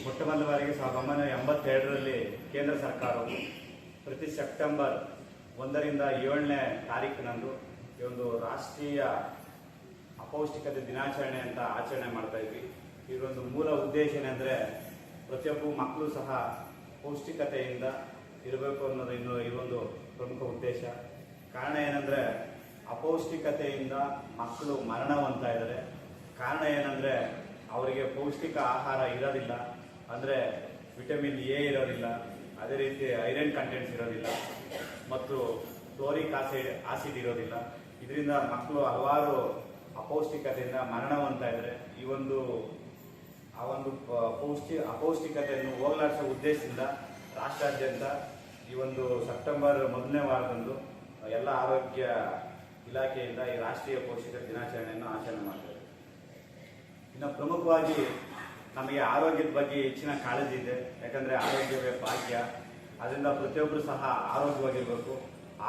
ಮೊಟ್ಟಮೊದಲ ಬಾರಿಗೆ 1982ರಲ್ಲಿ ಕೇಂದ್ರ ಸರ್ಕಾರವು ಪ್ರತಿ ಸೆಪ್ಟೆಂಬರ್ 1ರಿಂದ 7ನೇ ತಾರೀಕಿನಂದು ಈ ಒಂದು ರಾಷ್ಟ್ರೀಯ ಅಪೌಷ್ಟಿಕತೆ ದಿನಾಚರಣೆ ಅಂತ ಆಚರಣೆ ಮಾಡ್ತಾ ಇದ್ವಿ. ಇದೊಂದು ಮೂಲ ಉದ್ದೇಶ ಏನೆಂದರೆ ಪ್ರತಿಯೊಬ್ಬ ಮಕ್ಕಳು ಸಹ ಪೌಷ್ಟಿಕತೆಯಿಂದ ಇರಬೇಕು ಅನ್ನೋದು ಇದೊಂದು ಪ್ರಮುಖ ಉದ್ದೇಶ. ಕಾರಣ ಏನಂದರೆ ಅಪೌಷ್ಟಿಕತೆಯಿಂದ ಮಕ್ಕಳು ಮರಣ ಹೊಂದ್ತಾ ಇದ್ದಾರೆ. ಕಾರಣ ಏನಂದರೆ ಅವರಿಗೆ ಪೌಷ್ಟಿಕ ಆಹಾರ ಇರೋದಿಲ್ಲ, ಅಂದರೆ ವಿಟಮಿನ್ ಎ ಇರೋದಿಲ್ಲ, ಅದೇ ರೀತಿ ಐರನ್ ಕಂಟೆಂಟ್ಸ್ ಇರೋದಿಲ್ಲ ಮತ್ತು ಕ್ಲೋರಿಕ್ ಆಸಿಡ್ ಇರೋದಿಲ್ಲ. ಇದರಿಂದ ಮಕ್ಕಳು ಹಲವಾರು ಅಪೌಷ್ಟಿಕತೆಯಿಂದ ಮರಣ ಹೊಂದ್ತಾ ಇದ್ದಾರೆ. ಈ ಒಂದು ಅಪೌಷ್ಟಿಕತೆಯನ್ನು ಹೋಗಲಾಡಿಸೋ ಉದ್ದೇಶದಿಂದ ರಾಷ್ಟ್ರಾದ್ಯಂತ ಈ ಒಂದು ಸೆಪ್ಟೆಂಬರ್ 1ನೇ ವಾರದಂದು ಎಲ್ಲ ಆರೋಗ್ಯ ಇಲಾಖೆಯಿಂದ ಈ ರಾಷ್ಟ್ರೀಯ ಪೌಷ್ಟಿಕತೆ ದಿನಾಚರಣೆಯನ್ನು ಆಚರಣೆ ಮಾಡ್ತಾರೆ. ಇನ್ನು ಪ್ರಮುಖವಾಗಿ ನಮಗೆ ಆರೋಗ್ಯದ ಬಗ್ಗೆ ಹೆಚ್ಚಿನ ಕಾಳಜಿ ಇದೆ. ಯಾಕಂದರೆ ಆರೋಗ್ಯವೇ ಭಾಗ್ಯ. ಅದರಿಂದ ಪ್ರತಿಯೊಬ್ಬರು ಸಹ ಆರೋಗ್ಯವಾಗಿರಬೇಕು.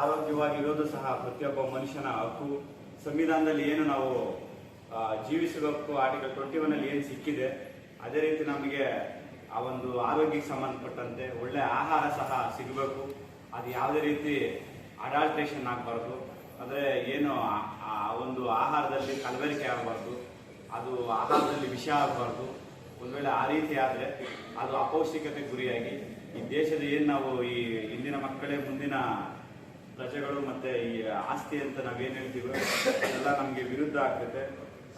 ಆರೋಗ್ಯವಾಗಿರೋದು ಸಹ ಪ್ರತಿಯೊಬ್ಬ ಮನುಷ್ಯನ ಹಕ್ಕು. ಸಂವಿಧಾನದಲ್ಲಿ ಏನು ನಾವು ಜೀವಿಸಬೇಕು, ಆರ್ಟಿಕಲ್ 21ನಲ್ಲಿ ಏನು ಸಿಕ್ಕಿದೆ, ಅದೇ ರೀತಿ ನಮಗೆ ಆ ಒಂದು ಆರೋಗ್ಯಕ್ಕೆ ಸಂಬಂಧಪಟ್ಟಂತೆ ಒಳ್ಳೆ ಆಹಾರ ಸಹ ಸಿಗಬೇಕು. ಅದು ಯಾವುದೇ ರೀತಿ ಅಡಾಲ್ಟ್ರೇಷನ್ ಆಗಬಾರ್ದು. ಅಂದರೆ ಏನು ಆ ಒಂದು ಆಹಾರದಲ್ಲಿ ಕಲಬೆರಕೆ ಆಗಬಾರ್ದು, ಅದು ಆಹಾರದಲ್ಲಿ ವಿಷ ಆಗಬಾರ್ದು. ಒಂದು ವೇಳೆ ಆ ರೀತಿ ಆದರೆ ಅದು ಅಪೌಷ್ಟಿಕತೆ ಗುರಿಯಾಗಿ ಈ ದೇಶದ ಏನು ನಾವು ಈ ಇಂದಿನ ಮಕ್ಕಳೇ ಮುಂದಿನ ಪ್ರಜೆಗಳು ಮತ್ತು ಈ ಆಸ್ತಿ ಅಂತ ನಾವೇನು ಹೇಳ್ತೀವೋ ಅದೆಲ್ಲ ನಮಗೆ ವಿರುದ್ಧ ಆಗ್ತೈತೆ.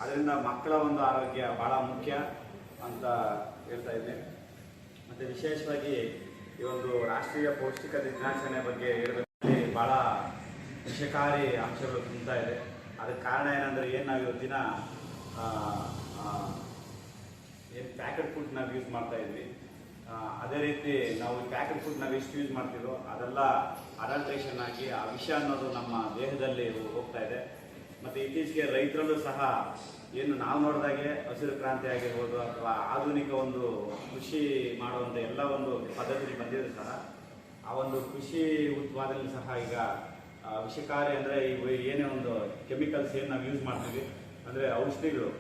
ಅದರಿಂದ ಮಕ್ಕಳ ಒಂದು ಆರೋಗ್ಯ ಭಾಳ ಮುಖ್ಯ ಅಂತ ಹೇಳ್ತಾ ಇದ್ದೀನಿ. ಮತ್ತು ವಿಶೇಷವಾಗಿ ಈ ಒಂದು ರಾಷ್ಟ್ರೀಯ ಪೌಷ್ಟಿಕತೆ ದಿನಾಚರಣೆ ಬಗ್ಗೆ ಹೇಳಬೇಕಂದ್ರೆ ಭಾಳ ವಿಷಕಾರಿ ಅಂಶಗಳು ತುಂಬ್ತಾ ಇದೆ. ಅದಕ್ಕೆ ಕಾರಣ ಏನಂದರೆ ಏನು ನಾವು ಇವತ್ತಿನ ಏನು ಪ್ಯಾಕೆಟ್ ಫುಡ್ ನಾವು ಯೂಸ್ ಮಾಡ್ತಾ ಇದ್ವಿ, ಅದೇ ರೀತಿ ನಾವು ಈ ಪ್ಯಾಕೆಟ್ ಫುಡ್ ನಾವು ಎಷ್ಟು ಯೂಸ್ ಮಾಡ್ತೀವೋ ಅದೆಲ್ಲ ಅಡಲ್ಟ್ರೇಷನ್ ಆಗಿ ಆ ವಿಷ ಅನ್ನೋದು ನಮ್ಮ ದೇಹದಲ್ಲಿ ಹೋಗ್ತಾ ಇದೆ. ಮತ್ತು ಇತ್ತೀಚೆಗೆ ರೈತರಲ್ಲೂ ಸಹ ಏನು ನಾವು ನೋಡಿದಾಗೆ ಹಸಿರು ಕ್ರಾಂತಿ ಆಗಿರ್ಬೋದು ಅಥವಾ ಆಧುನಿಕ ಒಂದು ಕೃಷಿ ಮಾಡುವಂಥ ಎಲ್ಲ ಒಂದು ಪದ್ಧತಿ ಬಂದಿದ್ರು ಸಹ ಆ ಒಂದು ಕೃಷಿ ಉತ್ಪಾದನೆ ಸಹ ಈಗ ವಿಷಕಾರಿ ಅಂದರೆ ಏನೇ ಒಂದು ಕೆಮಿಕಲ್ಸ್ ಏನು ನಾವು ಯೂಸ್ ಮಾಡ್ತೀವಿ, ಅಂದರೆ ಔಷಧಿಗಳು,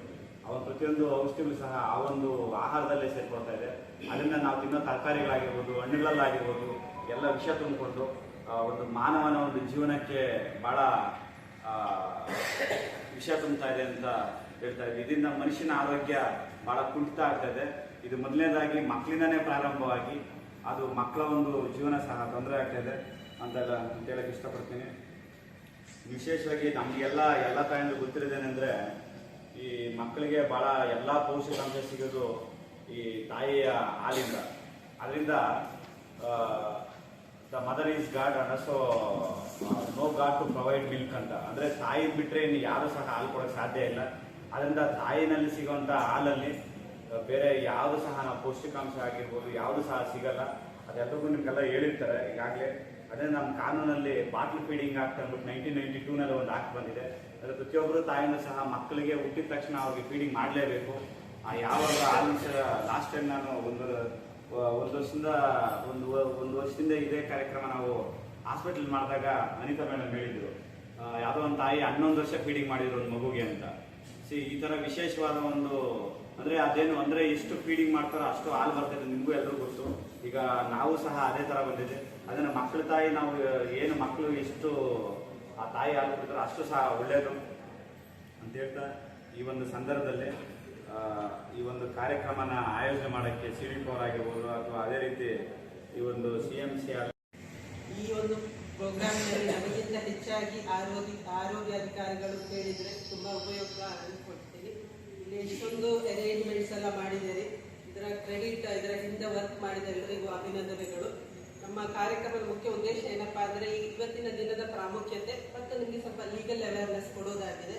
ಪ್ರತಿಯೊಂದು ಔಷಧಿಗಳು ಸಹ ಆ ಒಂದು ಆಹಾರದಲ್ಲೇ ಸೇರ್ಕೊಳ್ತಾ ಇದೆ. ಅದರಿಂದ ನಾವು ತಿನ್ನೋ ತರಕಾರಿಗಳಾಗಿರ್ಬೋದು, ಹಣ್ಣುಗಳಲ್ಲಾಗಿರ್ಬೋದು ಎಲ್ಲ ವಿಷ ತುಂಬಿಕೊಂಡು ಒಂದು ಮಾನವನ ಒಂದು ಜೀವನಕ್ಕೆ ಭಾಳ ವಿಷ ತುಂಬ್ತಾ ಇದೆ ಅಂತ ಹೇಳ್ತಾ ಇದ್ವಿ. ಇದರಿಂದ ಮನುಷ್ಯನ ಆರೋಗ್ಯ ಭಾಳ ಕುಂಠಿತ ಆಗ್ತಾ ಇದೆ. ಇದು ಮೊದಲನೇದಾಗಿ ಮಕ್ಕಳಿಂದನೇ ಪ್ರಾರಂಭವಾಗಿ ಅದು ಮಕ್ಕಳ ಒಂದು ಜೀವನ ಸಹ ತೊಂದರೆ ಆಗ್ತಾ ಇದೆ ಅಂತ ಹೇಳಕ್ಕೆ ಇಷ್ಟಪಡ್ತೀನಿ. ವಿಶೇಷವಾಗಿ ನಮಗೆಲ್ಲ ತಾಯಂದು ಗೊತ್ತಿರೋದೇನೆಂದರೆ ಈ ಮಕ್ಕಳಿಗೆ ಭಾಳ ಎಲ್ಲ ಪೌಷ್ಟಿಕಾಂಶ ಸಿಗೋದು ಈ ತಾಯಿಯ ಹಾಲಿಂದ. ಅದರಿಂದ the mother is god and so no god to provide milk ಅಂತ. ಅಂದರೆ ತಾಯಿ ಬಿಟ್ಟರೆ ಇನ್ನು ಯಾರೂ ಸಹ ಹಾಲು ಕೊಡೋಕ್ಕೆ ಸಾಧ್ಯ ಇಲ್ಲ. ಅದರಿಂದ ತಾಯಿನಲ್ಲಿ ಸಿಗುವಂಥ ಹಾಲಲ್ಲಿ ಬೇರೆ ಯಾವುದು ಸಹ ನಾವು ಪೌಷ್ಟಿಕಾಂಶ ಆಗಿರ್ಬೋದು ಯಾವುದು ಸಹ ಸಿಗಲ್ಲ. ಅದೆಲ್ಲರಿಗೂ ನಿಮಗೆಲ್ಲ ಹೇಳಿರ್ತಾರೆ ಈಗಾಗಲೇ. ಅದೇ ನಮ್ಮ ಕಾನೂನಲ್ಲಿ ಬಾಟ್ಲ್ ಫೀಡಿಂಗ್ ಆಕ್ಟ್ ಅಂದ್ಬಿಟ್ಟು 1992ನಲ್ಲಿ ಒಂದು ಆಕ್ಟ್ ಬಂದಿದೆ. ಅದರ ಪ್ರತಿಯೊಬ್ಬರು ತಾಯಿನೂ ಸಹ ಮಕ್ಕಳಿಗೆ ಹುಟ್ಟಿದ ತಕ್ಷಣ ಅವ್ರಿಗೆ ಫೀಡಿಂಗ್ ಮಾಡಲೇಬೇಕು. ಯಾವಾಗ ಲಾಸ್ಟ್ ಟೈಮ್ ನಾನು ಒಂದು ವರ್ಷದಿಂದ ಇದೇ ಕಾರ್ಯಕ್ರಮ ನಾವು ಹಾಸ್ಪಿಟಲ್ ಮಾಡಿದಾಗ ಅನಿತಾ ಮೇಡಮ್ ಹೇಳಿದ್ರು, ಯಾವುದೋ ಒಂದು ತಾಯಿ 11 ವರ್ಷ ಫೀಡಿಂಗ್ ಮಾಡಿದ್ರು ಒಂದು ಮಗುಗೆ ಅಂತ. ಈ ಥರ ವಿಶೇಷವಾದ ಒಂದು ಅಂದರೆ ಎಷ್ಟು ಫೀಡಿಂಗ್ ಮಾಡ್ತಾರೋ ಅಷ್ಟು ಹಾಲು ಬರ್ತದೆ. ನಿಮಗೂ ಎಲ್ಲರೂ ಗೊತ್ತು. ಈಗ ನಾವು ಸಹ ಅದೇ ಥರ ಬಂದಿದೆ. ಅದನ್ನು ಮಕ್ಕಳ ತಾಯಿ ನಾವು ಏನು ಮಕ್ಕಳು ಎಷ್ಟು ಆ ತಾಯಿ ಹಾಲು ಕೊಡ್ತಾರೋ ಅಷ್ಟು ಸಹ ಒಳ್ಳೆಯದು ಅಂತ ಹೇಳ್ತಾ ಈ ಒಂದು ಸಂದರ್ಭದಲ್ಲಿ ಈ ಒಂದು ಕಾರ್ಯಕ್ರಮನ ಆಯೋಜನೆ ಮಾಡೋಕ್ಕೆ CDP ಆಗಿರ್ಬೋದು ಅಥವಾ ಅದೇ ರೀತಿ ಈ ಒಂದು CMC ಈ ಒಂದು ಪ್ರೋಗ್ರಾಮ್ನಲ್ಲಿ ನಮಗಿಂತ ಹೆಚ್ಚಾಗಿ ಆರೋಗ್ಯಾಧಿಕಾರಿಗಳು ಕೇಳಿದರೆ ತುಂಬ ಉಪಯುಕ್ತ ಅನ್ಕೊಳ್ತೀನಿ. ಇಲ್ಲಿ ಇಷ್ಟೊಂದು ಅರೇಂಜ್ಮೆಂಟ್ಸ್ ಎಲ್ಲ ಮಾಡಿದ್ದೀರಿ. ಇದರ ಕ್ರೆಡಿಟ್, ಇದರ ಹಿಂದೆ ವರ್ಕ್ ಮಾಡಿದ ಎಲ್ಲರಿಗೂ ಅಭಿನಂದನೆಗಳು. ನಮ್ಮ ಕಾರ್ಯಕ್ರಮದ ಮುಖ್ಯ ಉದ್ದೇಶ ಏನಪ್ಪಾ ಅಂದರೆ ಇವತ್ತಿನ ದಿನದ ಪ್ರಾಮುಖ್ಯತೆ ಮತ್ತು ನಿಮಗೆ ಸ್ವಲ್ಪ ಲೀಗಲ್ ಅವೇರ್ನೆಸ್ ಕೊಡೋದಾಗಿದೆ.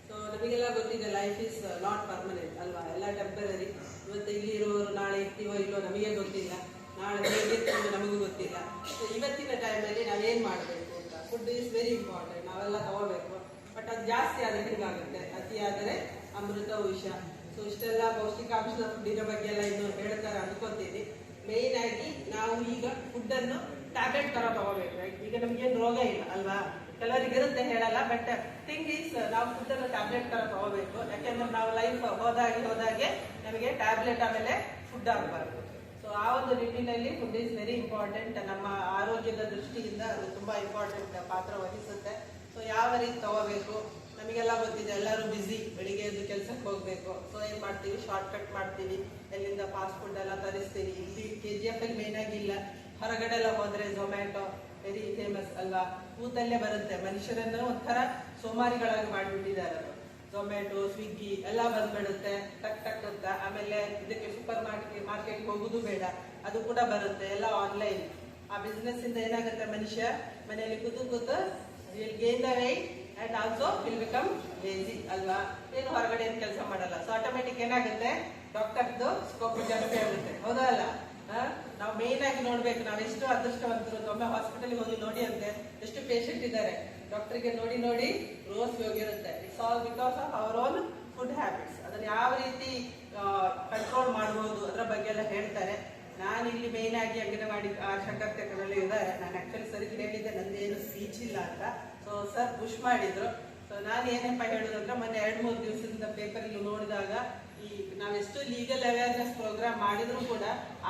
ಸೊ ನಮಗೆಲ್ಲ ಗೊತ್ತಿದೆ, ಲೈಫ್ ಈಸ್ ನಾಟ್ ಪರ್ಮನೆಂಟ್ ಅಲ್ವಾ, ಎಲ್ಲ ಟೆಂಪರರಿ. ಇವತ್ತು ಇಲ್ಲಿ ಇರೋರು ನಾಳೆ ಇರ್ತೀವೋ ಇಲ್ಲೋ ನಮಗೆ ಗೊತ್ತಿಲ್ಲ, ನಾಳೆ ಹೇಗಿರ್ತೀವೋ ನಮಗೂ ಗೊತ್ತಿಲ್ಲ. ಸೊ ಇವತ್ತಿನ ಟೈಮಲ್ಲಿ ನಾವೇನು ಮಾಡಬೇಕು ಅಂತ, ಫುಡ್ ಈಸ್ ವೆರಿ ಇಂಪಾರ್ಟೆಂಟ್, ನಾವೆಲ್ಲ ತಗೋಬೇಕು. ಬಟ್ ಅದು ಜಾಸ್ತಿ ಆದರೆ ಹಿಂಗಾಗುತ್ತೆ, ಅತಿ ಆದರೆ ಅಮೃತವು ವಿಷ. ಸೊ ಇಷ್ಟೆಲ್ಲ ಪೌಷ್ಟಿಕಾಂಶದ ಫುಡ್ಡಿನ ಬಗ್ಗೆ ಎಲ್ಲ ಇನ್ನೂ ಹೇಳ್ತಾರೆ ಅನ್ಕೋತೀನಿ. ಮೇಯ್ನ್ ಆಗಿ ನಾವು ಈಗ ಫುಡ್ಡನ್ನು ಟ್ಯಾಬ್ಲೆಟ್ ತರ ತಗೋಬೇಕು. ಈಗ ನಮ್ಗೇನು ರೋಗ ಇಲ್ಲ ಅಲ್ವಾ, ಕೆಲವರಿಗೆ ಇರುತ್ತೆ ಹೇಳಲ್ಲ, ಬಟ್ ಥಿಂಗ್ ಈಸ್ ನಾವು ಫುಡ್ ಅನ್ನು ಟ್ಯಾಬ್ಲೆಟ್ ತರ ತಗೋಬೇಕು. ಯಾಕೆಂದ್ರೆ ನಾವು ಲೈಫ್ ಹೋದಾಗೆ ನಮಗೆ ಟ್ಯಾಬ್ಲೆಟ್ ಆಮೇಲೆ ಫುಡ್ ಆಗಬಾರ್ದು. ಸೊ ಆ ಒಂದು ನಿಟ್ಟಿನಲ್ಲಿ ಫುಡ್ ಈಸ್ ವೆರಿ ಇಂಪಾರ್ಟೆಂಟ್. ನಮ್ಮ ಆರೋಗ್ಯದ ದೃಷ್ಟಿಯಿಂದ ಅದು ತುಂಬಾ ಇಂಪಾರ್ಟೆಂಟ್ ಪಾತ್ರ ವಹಿಸುತ್ತೆ. ಸೊ ಯಾವ ರೀತಿ ತಗೋಬೇಕು ನಮಗೆಲ್ಲ ಗೊತ್ತಿದೆ, ಎಲ್ಲರೂ ಬಿಸಿ, ಬೆಳಿಗ್ಗೆ ಎದ್ದು ಕೆಲಸಕ್ಕೆ ಹೋಗ್ಬೇಕು. ಸೊ ಏನ್ ಮಾಡ್ತೀವಿ, ಶಾರ್ಟ್ ಕಟ್ ಮಾಡ್ತೀವಿ, ಎಲ್ಲಿಂದ ಫಾಸ್ಟ್ ಫುಡ್ ಎಲ್ಲ ತರಿಸ್ತೀವಿ. ಇಲ್ಲಿ KGF ಅಲ್ಲಿ ಮೇನ್ ಆಗಿಲ್ಲ, ಹೊರಗಡೆ ಎಲ್ಲ ಹೋದ್ರೆ ಝೊಮ್ಯಾಟೊ ವೆರಿ ಫೇಮಸ್ ಅಲ್ವಾ, ಕೂತಲ್ಲೇ ಬರುತ್ತೆ. ಮನುಷ್ಯರನ್ನು ಒಂಥರ ಸೋಮಾರಿಗಳಾಗಿ ಮಾಡಿಬಿಟ್ಟಿದ್ದಾರೆ. ಝೊಮ್ಯಾಟೊ, ಸ್ವಿಗ್ಗಿ ಎಲ್ಲ ಬಂದ್ಬಿಡುತ್ತೆ ಟಕ್ ಟಕ್ ಅಂತ. ಆಮೇಲೆ ಇದಕ್ಕೆ ಸೂಪರ್ ಮಾರ್ಕೆಟ್ ಹೋಗುದು ಬೇಡ, ಅದು ಕೂಡ ಬರುತ್ತೆ, ಎಲ್ಲ ಆನ್ಲೈನ್. ಆ ಬಿಸ್ನೆಸ್ ಇಂದ ಏನಾಗುತ್ತೆ, ಮನುಷ್ಯ ಮನೆಯಲ್ಲಿ ಕೂತು will gain the weight and also will become lazy ಅಲ್ವಾ, ಏನು ಹೊರಗಡೆ ಏನು ಕೆಲಸ ಮಾಡಲ್ಲ. ಸೊ ಆಟೋಮೆಟಿಕ್ ಏನಾಗುತ್ತೆ, ಡಾಕ್ಟರ್ದು ಸ್ಕೋಪ್ ಜಾಸ್ತಿ ಆಗುತ್ತೆ, ಹೌದಾ ಅಲ್ಲ? ನಾವು ಮೇನ್ ಆಗಿ ನೋಡ್ಬೇಕು, ನಾವೆಷ್ಟು ಅದೃಷ್ಟವಂತರು. ಒಮ್ಮೆ ಹಾಸ್ಪಿಟಲ್ಗೆ ಹೋಗಿ ನೋಡಿ ಅಂತೆ, ಎಷ್ಟು ಪೇಷಂಟ್ ಇದ್ದಾರೆ, ಡಾಕ್ಟರ್ಗೆ ನೋಡಿ ರೋಸ್ ಹೋಗಿರುತ್ತೆ. It's all because of our own food habits. ಅದನ್ನ ಯಾವ ರೀತಿ ಕಂಟ್ರೋಲ್ ಮಾಡಬಹುದು ಅದರ ಬಗ್ಗೆ ಎಲ್ಲ ಹೇಳ್ತಾರೆ. ನಾನು ಇಲ್ಲಿ ಮೇನ್ ಆಗಿ ಅಂಗನವಾಡಿ ಆಶಾಕರ್ತೆಗಳಲ್ಲಿ ಇದ್ದಾರೆ. ನಾನು ಆಕ್ಚುಲಿ ಸರಿಗೆ ಹೇಳಿದ್ದೆ ನಂದೇನು ಸ್ಪೀಚ್ ಇಲ್ಲ ಅಂತ. ಸೊ ಸರ್ ಪುಷ್ ಮಾಡಿದ್ರು. ಸೊ ನಾನು ಏನಪ್ಪ ಹೇಳೋದಂದ್ರೆ, ಮೊನ್ನೆ 2-3 ದಿವಸದಿಂದ ಪೇಪರಲ್ಲಿ ನೋಡಿದಾಗ ಈ ನಾವೆಷ್ಟು ಲೀಗಲ್ ಅವೇರ್ನೆಸ್ ಪ್ರೋಗ್ರಾಮ್ ಮಾಡಿದ್ರು ಕೂಡ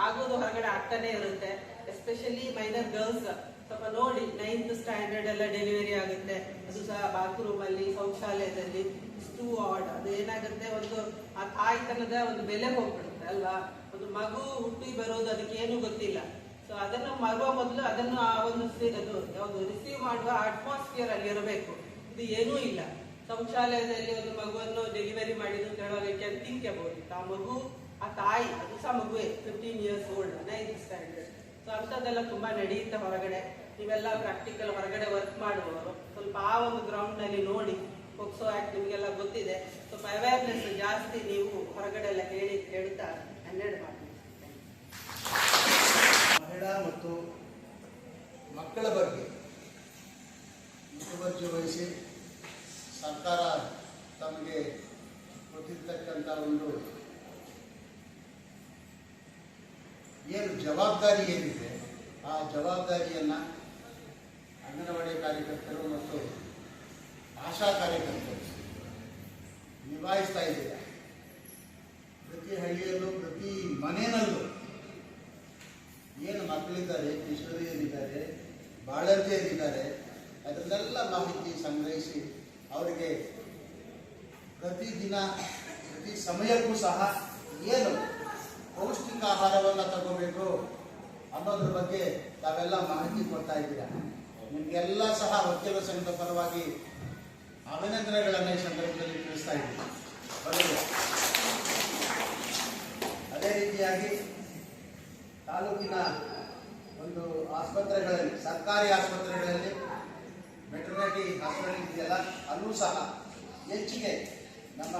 ಆಗೋದು ಹೊರಗಡೆ ಆಗ್ತಾನೆ ಇರುತ್ತೆ. ಎಸ್ಪೆಷಲಿ ಮೈನರ್ ಗರ್ಲ್ಸ್ ಸ್ವಲ್ಪ ನೋಡಿ, 9th ಸ್ಟ್ಯಾಂಡರ್ಡ್ ಎಲ್ಲ ಡೆಲಿವರಿ ಆಗುತ್ತೆ, ಅದು ಸಹ ಬಾತ್ರೂಮ್ ಅಲ್ಲಿ, ಶೌಚಾಲಯದಲ್ಲಿ. ಇಷ್ಟು ಆಡ್, ಅದು ಏನಾಗುತ್ತೆ, ಒಂದು ಆ ತಾಯ್ತನದ ಒಂದು ಬೆಲೆ ಹೋಗ್ಬಿಡುತ್ತೆ ಅಲ್ವಾ. ಒಂದು ಮಗು ಹುಟ್ಟಿ ಬರೋದು ಅದಕ್ಕೇನು ಗೊತ್ತಿಲ್ಲ. ಸೊ ಅದನ್ನು ಮರುವ ಮೊದಲು ಅದನ್ನು ಆ ಒಂದು ಯಾವುದು ರಿಸೀವ್ ಮಾಡುವ ಅಟ್ಮಾಸ್ಫಿಯರ್ ಅಲ್ಲಿ ಇರಬೇಕು. ಇದು ಏನೂ ಇಲ್ಲ. ಶೌಚಾಲಯದಲ್ಲಿ ಒಂದು ಮಗುವನ್ನು ಡೆಲಿವರಿ ಮಾಡಿದ್ದು ಹೇಳೋದಕ್ಕೆ ಥಿಂಕ್ ಅಬೌಟ್ ಇಟ್. ಆ ಮಗು, ಆ ತಾಯಿ, ಅದು ಸಹ ಮಗುವೆ, 15 years old, 9th standard. So ಅಂಥದ್ದೆಲ್ಲ ತುಂಬಾ ನಡೆಯುತ್ತೆ ಹೊರಗಡೆ. ನೀವೆಲ್ಲ ಪ್ರಾಕ್ಟಿಕಲ್ ಹೊರಗಡೆ ವರ್ಕ್ ಮಾಡುವವರು ಸ್ವಲ್ಪ ಆ ಒಂದು ಗ್ರೌಂಡ್ ನಲ್ಲಿ ನೋಡಿ, ಪೋಕ್ಸೋ ಆಕ್ಟ್ ನಿಮಗೆಲ್ಲ ಗೊತ್ತಿದೆ, ಸ್ವಲ್ಪ ಅವೇರ್ನೆಸ್ ಜಾಸ್ತಿ ನೀವು ಹೊರಗಡೆ ಎಲ್ಲ ಹೇಳುತ್ತಾ 12 ಮಾಡಿ. ಮಹಿಳಾ ಮತ್ತು ಮಕ್ಕಳ ಬಗ್ಗೆ ಮುತುವರ್ಜಿ ವಹಿಸಿ ಸರ್ಕಾರ ತಮಗೆ ಕೊಟ್ಟಿರ್ತಕ್ಕಂಥ ಒಂದು ಏನು ಜವಾಬ್ದಾರಿ ಏನಿದೆ, ಆ ಜವಾಬ್ದಾರಿಯನ್ನು ಅಂಗನವಾಡಿ ಕಾರ್ಯಕರ್ತರು ಮತ್ತು ಆಶಾ ಕಾರ್ಯಕರ್ತರು ನಿಭಾಯಿಸ್ತಾ ಇದ್ದಾರೆ. ಪ್ರತಿ ಹಳ್ಳಿಯಲ್ಲೂ, ಪ್ರತಿ ಮನೆಯಲ್ಲೂ ಏನು ಮಕ್ಕಳಿದ್ದಾರೆ, ಕಿಶೋರಿಯರಿದ್ದಾರೆ, ಬಾಳಂತಿಯರಿದ್ದಾರೆ, ಅದನ್ನೆಲ್ಲ ಮಾಹಿತಿ ಸಂಗ್ರಹಿಸಿ ಅವರಿಗೆ ಪ್ರತಿದಿನ, ಪ್ರತಿ ಸಮಯಕ್ಕೂ ಸಹ ಏನು ಪೌಷ್ಟಿಕ ಆಹಾರವನ್ನು ತಗೋಬೇಕು ಅನ್ನೋದ್ರ ಬಗ್ಗೆ ತಾವೆಲ್ಲ ಮಾಹಿತಿ ಕೊಡ್ತಾ ಇದ್ದೀರಾ. ನಿಮಗೆಲ್ಲ ಸಹ ವಕೀಲರ ಸಂಘದ ಪರವಾಗಿ ಅಭಿನಂದನೆಗಳನ್ನು ಈ ಸಂದರ್ಭದಲ್ಲಿ ತಿಳಿಸ್ತಾ ಇದ್ದೀನಿ. ಅದೇ ರೀತಿಯಾಗಿ ತಾಲೂಕಿನ ಒಂದು ಆಸ್ಪತ್ರೆಗಳಲ್ಲಿ, ಸರ್ಕಾರಿ ಆಸ್ಪತ್ರೆಗಳಲ್ಲಿ, ವೆಟರ್ನರಿ ಹಾಸ್ಪಿಟಲ್ ಇದೆಯಲ್ಲ, ಅಲ್ಲೂ ಸಹ ಹೆಚ್ಚಿಗೆ ನಮ್ಮ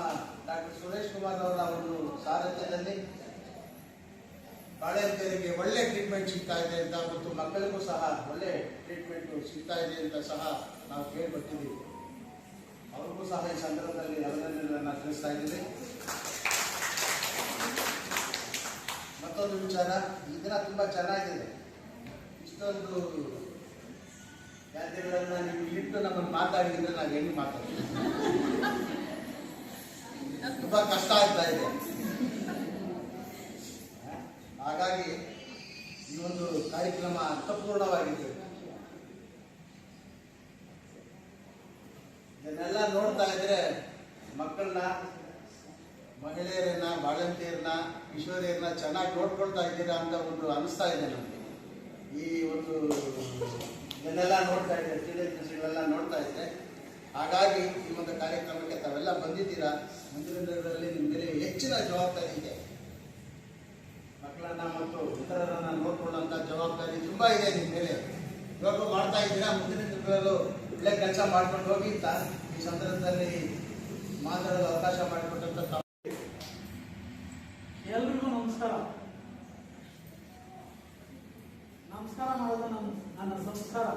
ಡಾಕ್ಟರ್ ಸುರೇಶ್ ಕುಮಾರ್ ಅವರ ಒಂದು ಸಾರಥ್ಯದಲ್ಲಿ ಬಾಳೆಂತಿಯರಿಗೆ ಒಳ್ಳೆ ಟ್ರೀಟ್ಮೆಂಟ್ ಸಿಗ್ತಾ ಇದೆ ಅಂತ, ಮತ್ತು ಮಕ್ಕಳಿಗೂ ಸಹ ಒಳ್ಳೆ ಟ್ರೀಟ್ಮೆಂಟ್ ಸಿಗ್ತಾ ಇದೆ ಅಂತ ಸಹ ನಾವು ಕೇಳ್ಬರ್ತೀವಿ. ಅವ್ರಿಗೂ ಸಹ ಈ ಸಂದರ್ಭದಲ್ಲಿ ಅಭಿನಂದನೆಗಳನ್ನು ತಿಳಿಸ್ತಾ ಇದ್ದೀವಿ. ಮತ್ತೊಂದು ವಿಚಾರ, ಈ ದಿನ ತುಂಬ ಚೆನ್ನಾಗಿದೆ. ಇಷ್ಟೊಂದು ಯಾತ್ರೆಗಳನ್ನ ನೀವು ಇಟ್ಟು ನಮ್ಮನ್ನು ಮಾತಾಡಿದ್ರೆ ನಾವು ಹೆಂಗೆ ಮಾತಾಡ್ತೀವಿ, ತುಂಬ ಕಷ್ಟ ಆಗ್ತಾ ಇದೆ. ಹಾಗಾಗಿ ಈ ಒಂದು ಕಾರ್ಯಕ್ರಮ ಅರ್ಥಪೂರ್ಣವಾಗಿತ್ತು. ಇದನ್ನೆಲ್ಲ ನೋಡ್ತಾ ಇದ್ರೆ ಮಕ್ಕಳನ್ನ, ಮಹಿಳೆಯರನ್ನ, ಬಾಳಂತಿಯರನ್ನ, ಕಿಶೋರಿಯರನ್ನ ಚೆನ್ನಾಗಿ ನೋಡ್ಕೊಳ್ತಾ ಇದ್ದೀರಾ ಅಂತ ಒಂದು ಅನಿಸ್ತಾ ಇದೆ ನಮಗೆ. ಈ ಒಂದು ಇದನ್ನೆಲ್ಲ ನೋಡ್ತಾ ಇದ್ದಾರೆ, ತಿಳಿಗಳೆಲ್ಲ ನೋಡ್ತಾ ಇದ್ದೆ. ಹಾಗಾಗಿ ಈ ಒಂದು ಕಾರ್ಯಕ್ರಮಕ್ಕೆ ತಾವೆಲ್ಲ ಬಂದಿದ್ದೀರಾ. ಮುಂದಿನ ದಿನಗಳಲ್ಲಿ ನಿಮ್ಮ ಮೇಲೆ ಹೆಚ್ಚಿನ ಜವಾಬ್ದಾರಿ ಇದೆ. ಮಕ್ಕಳನ್ನ ಮತ್ತು ಇತರರನ್ನ ನೋಡ್ಕೊಳ್ಳುವಂಥ ಜವಾಬ್ದಾರಿ ತುಂಬ ಇದೆ ನಿಮ್ಮ ಮೇಲೆ. ಇವಾಗ ಮಾಡ್ತಾ ಇದ್ದೀರಾ, ಮುಂದಿನ ದಿನಗಳಲ್ಲೂ ಒಳ್ಳೆ ಕೆಲಸ ಮಾಡ್ಕೊಂಡು ಹೋಗಿ ಅಂತ ಈ ಸಂದರ್ಭದಲ್ಲಿ ಮಾತಾಡಲು ಅವಕಾಶ ಮಾಡಿಕೊಟ್ಟಂತ ಎಲ್ರಿಗೂ ನಮಸ್ಕಾರ. ನಮಸ್ಕಾರ ಮಾಡೋದು ನನ್ನ ಸಂಸ್ಕಾರ.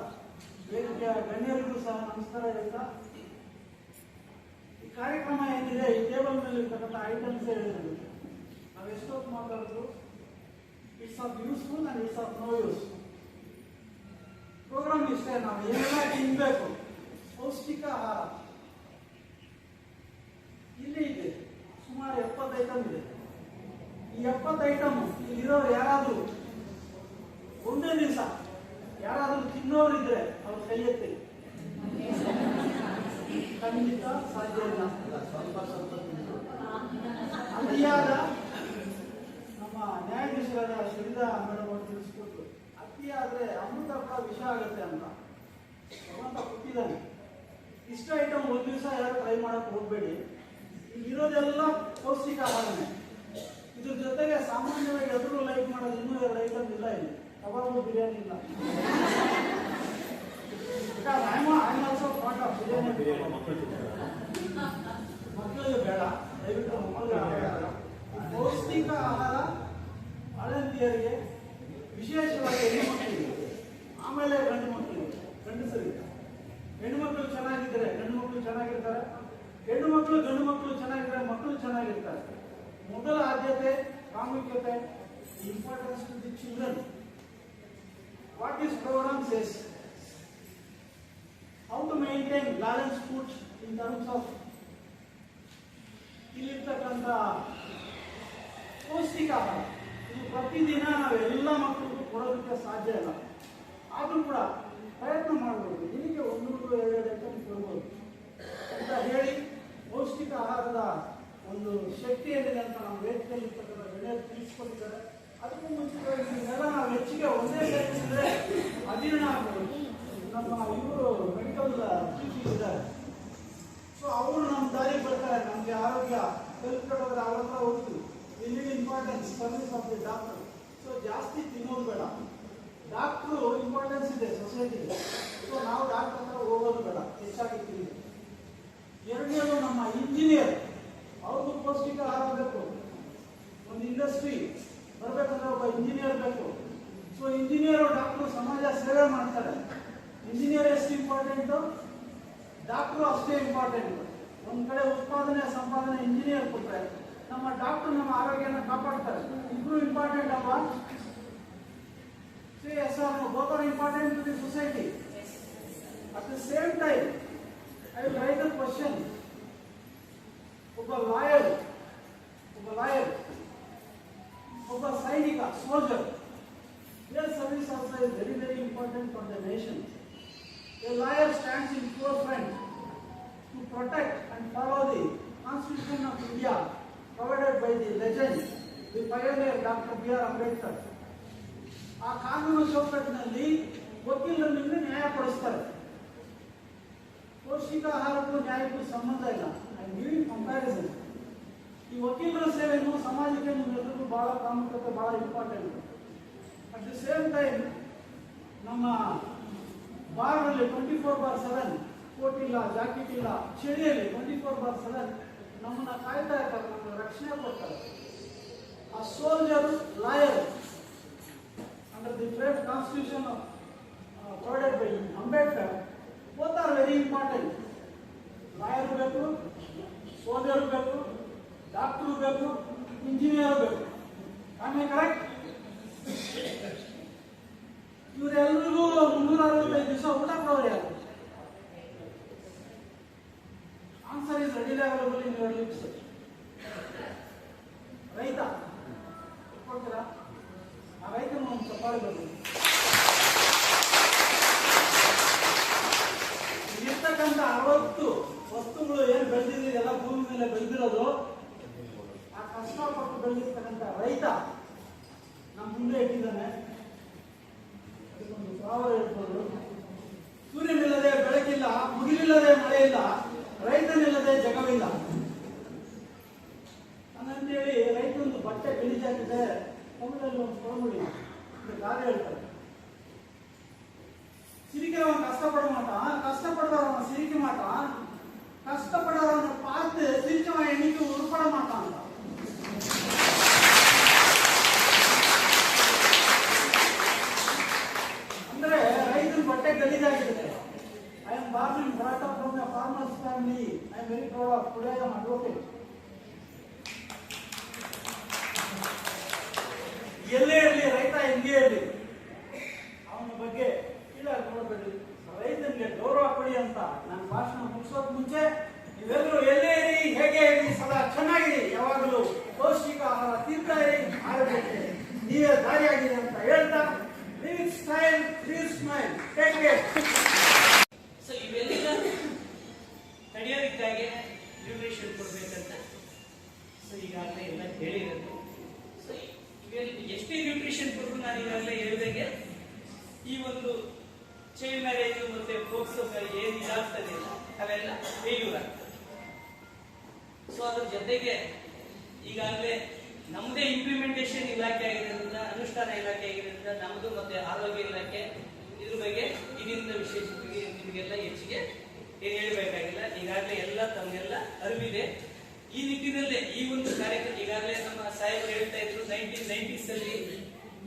ವೇದಿಕೆಯ ಗಣ್ಯರಿಗೂ ಸಹ ನಮಸ್ಕಾರ ಹೇಳ್ತಾ, ಈ ಕಾರ್ಯಕ್ರಮ ಏನಿದೆ, ಈ ಟೇಬಲ್ ಮೇಲೆ ಇರ್ತಕ್ಕಂಥ ಐಟಮ್ಸ್ ಹೇಳಿದ್ರು. ನಾವು ಎಷ್ಟೊತ್ತು ಮಾತಾಡಿದ್ರು, it's of useful and it's of no use. Program ಇಷ್ಟೇ, ನಾವು ಏನೆಲ್ಲ ತಿನ್ಬೇಕು, ಪೌಷ್ಟಿಕ ಆಹಾರ ಇಲ್ಲಿ ಇದೆ. ಸುಮಾರು 70 ಐಟಮ್ ಇದೆ. ಈ 70 ಐಟಮ್ ಇಲ್ಲಿರೋರು ಯಾರಾದ್ರೂ ಒಂದೇ ದಿವಸ ಯಾರಾದ್ರೂ ತಿನ್ನೋರಿದ್ರೆ ಅವ್ರ ಕೈ ಎತ್ತಿ. ಖಂಡಿತ ಸಾಧ್ಯ ಇಲ್ಲ. ಸ್ವಲ್ಪ ಸ್ವಲ್ಪ ತಿಂದು. ಅತಿಯಾದ ನಮ್ಮ ನ್ಯಾಯಾಧೀಶರಾದ ಶ್ರೀಧಾ ಮೇಡಮ್ ಅವರು ತಿಳಿಸ್ಕೊಟ್ರು, ಅತಿಯಾದ್ರೆ ಅಮೃತ ಕೂಡ ವಿಷ ಆಗುತ್ತೆ ಅಂತ ಭಗವಂತ ಕೊಟ್ಟಿದ್ದಾನೆ. ಇಷ್ಟ ಐಟಮ್ ಒಂದು ದಿವಸ ಯಾರು ಟ್ರೈ ಮಾಡಕ್ ಹೋಗ್ಬೇಡಿ. ಇರೋದೆಲ್ಲ ಪೌಷ್ಟಿಕ ಆಹಾರನೇ. ಇದ್ರ ಜೊತೆಗೆ ಸಾಮಾನ್ಯವಾಗಿ ಎದುರು ಲೈಕ್ ಮಾಡೋದು ಇನ್ನೂ 2 ಐಟಮ್ ಇಲ್ಲ. ಇಲ್ಲಿ ಕಬಾಬ್ ಬಿರಿಯಾನಿ ಇಲ್ಲ. ಮಕ್ಕಳಿಗೆ ಬೇಡ, ದಯವಿಟ್ಟು ಮಕ್ಕಳಿಗೆ ಪೌಷ್ಟಿಕ ಆಹಾರ ಬಾಣಂತಿಯರಿಗೆ, ವಿಶೇಷವಾಗಿ ಹೆಣ್ಣು ಮಕ್ಕಳಿಗೆ, ಆಮೇಲೆ ಗಂಡು ಮಕ್ಕಳಿಗೆ. ಗಂಡಸರಿಗೆ ಹೆಣ್ಣು ಮಕ್ಕಳು ಚೆನ್ನಾಗಿದ್ರೆ ಗಂಡು ಮಕ್ಕಳು ಚೆನ್ನಾಗಿರ್ತಾರೆ, ಹೆಣ್ಣು ಮಕ್ಕಳು ಗಂಡು ಮಕ್ಕಳು ಚೆನ್ನಾಗಿದ್ರೆ ಮಕ್ಕಳು ಚೆನ್ನಾಗಿರ್ತಾರೆ. ಮೊದಲ ಆದ್ಯತೆ, ಪ್ರಾಮುಖ್ಯತೆ, importance to the children. What this program says, how to maintain balanced food in terms of ಇಲ್ಲಿರ್ತಕ್ಕಂಥ ಪೌಷ್ಟಿಕ ಆಹಾರ. ಇದು ಪ್ರತಿದಿನ ನಾವೆಲ್ಲ ಮಕ್ಕಳಿಗೂ ಕೊಡೋದಕ್ಕೆ ಸಾಧ್ಯ ಇಲ್ಲ. ಆದರೂ ಕೂಡ ಪ್ರಯತ್ನ ಮಾಡ್ಬೋದು. ದಿನಕ್ಕೆ 1-2 ಐಟಮ್ ಕೊಡ್ಬೋದು ಅಂತ ಹೇಳಿ ಪೌಷ್ಟಿಕ ಆಹಾರದ ಒಂದು ಶಕ್ತಿ ಏನಿದೆ ಅಂತ ನಮ್ಮ ವೇದಿಕೆಯಲ್ಲಿ ಇರ್ತಕ್ಕಂಥ ಗೆಳೆಯರು ತಿಳಿಸ್ಕೊಟ್ಟಿದ್ದಾರೆ. ಅದಕ್ಕೂ ಮುಂಚಿತವಾಗಿ ಇದನ್ನೆಲ್ಲ ನಾವು ಹೆಚ್ಚಿಗೆ ಒಂದೇ ಸೇರಿಸಿದ್ರೆ ಅಜೀರ್ಣ ಆಗ್ಬೋದು. ನಮ್ಮ ಇವರು ಮೆಡಿಕಲ್ ಚೀಫ್ ಇದ್ದಾರೆ, ಸೊ ಅವರು ನಮ್ಮ ದಾರಿಗೆ ಬರ್ತಾರೆ. ನಮಗೆ ಆರೋಗ್ಯ ಹೆಲ್ತ್ ಕೊಡೋದ್ರೆ ಅವ್ರ ಹತ್ರ ಹೋಗ್ತೀವಿ. ಇಲ್ಲಿ importance service of the doctor. So ಜಾಸ್ತಿ ತಿನ್ನೋದು ಬೇಡ. ಡಾಕ್ಟ್ರು ಇಂಪಾರ್ಟೆನ್ಸ್ ಇದೆ ಸೊಸೈಟಿಗೆ, ಸೊ ನಾವು ಡಾಕ್ಟರ್ ಹತ್ರ ಹೋಗೋದು ಬೇಡ, ಹೆಚ್ಚಾಗಿ ತಿನ್ನಿ. ಎರಡನೇದು ನಮ್ಮ ಇಂಜಿನಿಯರ್, ಅವ್ರಿಗೂ ಪೌಷ್ಟಿಕ ಆಹಾರ ಬೇಕು. ಒಂದು ಇಂಡಸ್ಟ್ರಿ ಬರಬೇಕಂದ್ರೆ ಒಬ್ಬ ಇಂಜಿನಿಯರ್ ಬೇಕು. ಸೊ ಇಂಜಿನಿಯರು ಡಾಕ್ಟ್ರು ಸಮಾಜ ಸೇವೆ ಮಾಡ್ತಾರೆ. ಇಂಜಿನಿಯರ್ ಎಷ್ಟು ಇಂಪಾರ್ಟೆಂಟು, ಡಾಕ್ಟ್ರು ಅಷ್ಟೇ ಇಂಪಾರ್ಟೆಂಟ್. ಒಂದು ಕಡೆ ಉತ್ಪಾದನೆ ಸಂಪಾದನೆ ಇಂಜಿನಿಯರ್ ಕೊಟ್ಟರೆ, ನಮ್ಮ ಡಾಕ್ಟ್ರು ನಮ್ಮ ಆರೋಗ್ಯನ ಕಾಪಾಡ್ತಾರೆ. ಇಬ್ರು ಇಂಪಾರ್ಟೆಂಟ್ ಅಲ್ವಾ? Yes or no? Both are important to the society. At the same time, I will write a question. ಒಬ್ಬ ಲಾಯರ್, ಒಬ್ಬ ಸೈನಿಕ, soldier, their service also is very, very important for the nation. A lawyer stands in forefront to protect and follow the Constitution of India provided by the legend, the pioneer Dr. B.R. Ambedkar. ಆ ಕಾನೂನು ಚೌಕಟ್ಟಿನಲ್ಲಿ ವಕೀಲರನ್ನು ನ್ಯಾಯ ಕೊಡಿಸ್ತಾರೆ. ಪೌಷ್ಟಿಕ ಆಹಾರಕ್ಕೂ ನ್ಯಾಯಕ್ಕೂ ಸಂಬಂಧ ಇಲ್ಲ. I giving comparison. ಈ ವಕೀಲರ ಸೇವೆಯನ್ನು ಸಮಾಜಕ್ಕೆ ನಿಮ್ಮೆಲ್ಲರಿಗೂ ಬಹಳ ಪ್ರಾಮುಖ್ಯತೆ, ಬಹಳ important. At the same time ನಮ್ಮ ಬಾರ್ನಲ್ಲಿ 24/7 ಕೋಟ್ ಇಲ್ಲ, ಜಾಕೆಟ್ ಇಲ್ಲ, ಚಳಿಯಲ್ಲಿ 24/7 ನಮ್ಮನ್ನ ಕಾಯ್ತಾ ಇರ್ತಾರೆ, ನಮ್ಮನ್ನ ರಕ್ಷಣೆ ಕೊಡ್ತಾರೆ. ಆ soldier, lawyer under the great constitution provided by Ambedkar, both are very important. Lawyer ಬೇಕು, soldier ಬೇಕು, doctor ಬೇಕು, engineer ಬೇಕು. Am I correct? ಇವರೆಲ್ಲರಿಗೂ 365 ದಿವಸ ಊಟ ಕೊಡೋರು ಯಾರು? Answer is readily available in your lips. ರೈತ ಕೊಡ್ತೀರಾ? ಆ ರೈತನ ಒಂದು ಚಪ್ಪಾಳೆ ಬರಲಿ. ಇರ್ತಕ್ಕಂಥ 60 ವಸ್ತುಗಳು ಏನು ಬೆಳೆದಿದ್ದೀರಿ, ಎಲ್ಲ ಭೂಮಿ ಮೇಲೆ ಬೆಳೆದಿರೋದು, ಆ ಕಷ್ಟಪಟ್ಟು ಬೆಳೆದಿರ್ತಕ್ಕಂಥ ರೈತ ನಮ್ಮ ಮುಂದೆ ಇಟ್ಟಿದ್ದಾನೆ. ಅದಕ್ಕೊಂದು ಪ್ರಾವರ್ ಹೇಳ್ಬೋದು, ಸೂರ್ಯನಿಲ್ಲದೆ ಬೆಳಕಿಲ್ಲ, ಮುಗಿಲಿಲ್ಲದೆ ಮಳೆ ಇಲ್ಲ, ರೈತನಿಲ್ಲದೆ ಜಗವಿಲ್ಲ. ಹಂಗಂತೇಳಿ ರೈತನೊಂದು ಬಟ್ಟೆ ಗಲೀಜಾಗಿದೆ, ತಮಿಳಲ್ಲಿ ಒಂದು ಪழமொழி ಗಾದೆ ಹೇಳ್ತಾರೆ, சிரிக்கிறவன் கஷ்டப்பட மாட்டான், கஷ்டப்படுறவன் சிரிக்க மாட்டான், கஷ்டப்படுறவனை பார்த்து சிரிச்சவன் என்னைக்கு உருப்பட மாட்டான். ಅಂದ್ರೆ ರೈತನ ಬಟ್ಟೆ ಗಲೀಜಾಗಿದೆ. I am born and brought up from a farmer's family. I am very proud of today I am advocate. ಎಲ್ಲೇ ಇರಲಿ, ರೈತ ಹೆಂಗೇ ಇರಲಿ, ಅವನ ಬಗ್ಗೆ ಕೀಳಾಗಿ ನೋಡೋದು ಹೇಳ್ತಾ ನಾನು ಭಾಷಣ ಮುಗಿಸೋಕ್ ಮುಂಚೆ ನೀವೆಲ್ಲರೂ ಎಲ್ಲೇ ಇರಿ, ಹೇಗೆ ಇರಿ, ಸದಾ ಚೆನ್ನಾಗಿರಿ, ಯಾವಾಗಲೂ ಪೌಷ್ಟಿಕ ಆಹಾರ ತಿಂತಾ ಇರಿ, ಆರೋಗ್ಯಕ್ಕೆ ನೀವೇ ದಾರಿಯಾಗಿದೆ ಅಂತ ಹೇಳ್ತಾ living style please smile take care. So ಇವೆಲ್ಲ ತಡೆಯೋದಕ್ಕಾಗಿ ನ್ಯೂಟ್ರಿಷನ್ ಕೊಡ್ಬೇಕಂತ ಸೊ ಈಗಾಗಲೇ ಎಲ್ಲ ಹೇಳಿರೋದು. ಸೊ ಇವೆಲ್ಲ ಎಷ್ಟೇ ನ್ಯೂಟ್ರಿಷನ್ ಕೊಟ್ಟರು ನಾನು ಈಗಾಗಲೇ ಹೇಳಿದಾಗೆ ಈ ಒಂದು ಚೈಲ್ಡ್ ಮ್ಯಾರೇಜ್ ಮತ್ತೆ ಪೋಕ್ಸೋ ಏನು ಇದಾಗ್ತದೆ ಅವೆಲ್ಲ ಫೇಲ್ಯೂರ್ ಆಗ್ತದೆ. ಸೊ ಅದ್ರ ಜೊತೆಗೆ ಈಗಾಗಲೇ ನಮ್ಮದೇ ಇಂಪ್ಲಿಮೆಂಟೇಷನ್ ಇಲಾಖೆ ಆಗಿರೋದ್ರಿಂದ, ಅನುಷ್ಠಾನ ಇಲಾಖೆ ಆಗಿರೋದ್ರಿಂದ ನಮ್ಮದು ಮತ್ತೆ ಆರೋಗ್ಯ ಇಲಾಖೆ ಇದ್ರ ಬಗ್ಗೆ ಇದರಿಂದ ವಿಶೇಷವಾಗಿ ನಿಮಗೆಲ್ಲ ಹೆಚ್ಚಿಗೆ ಏನು ಹೇಳಬೇಕಾಗಿಲ್ಲ. ಈಗಾಗಲೇ ಎಲ್ಲ ತಮಗೆಲ್ಲ ಅರಿವಿದೆ. ಈ ನಿಟ್ಟಿನಲ್ಲೇ ಈ ಒಂದು ಕಾರ್ಯಕ್ರಮ ಈಗಾಗಲೇ ನಮ್ಮ ಸಾಹೇಬರು ಹೇಳ್ತಾ ಇದ್ರು 1990s ಅಲ್ಲಿ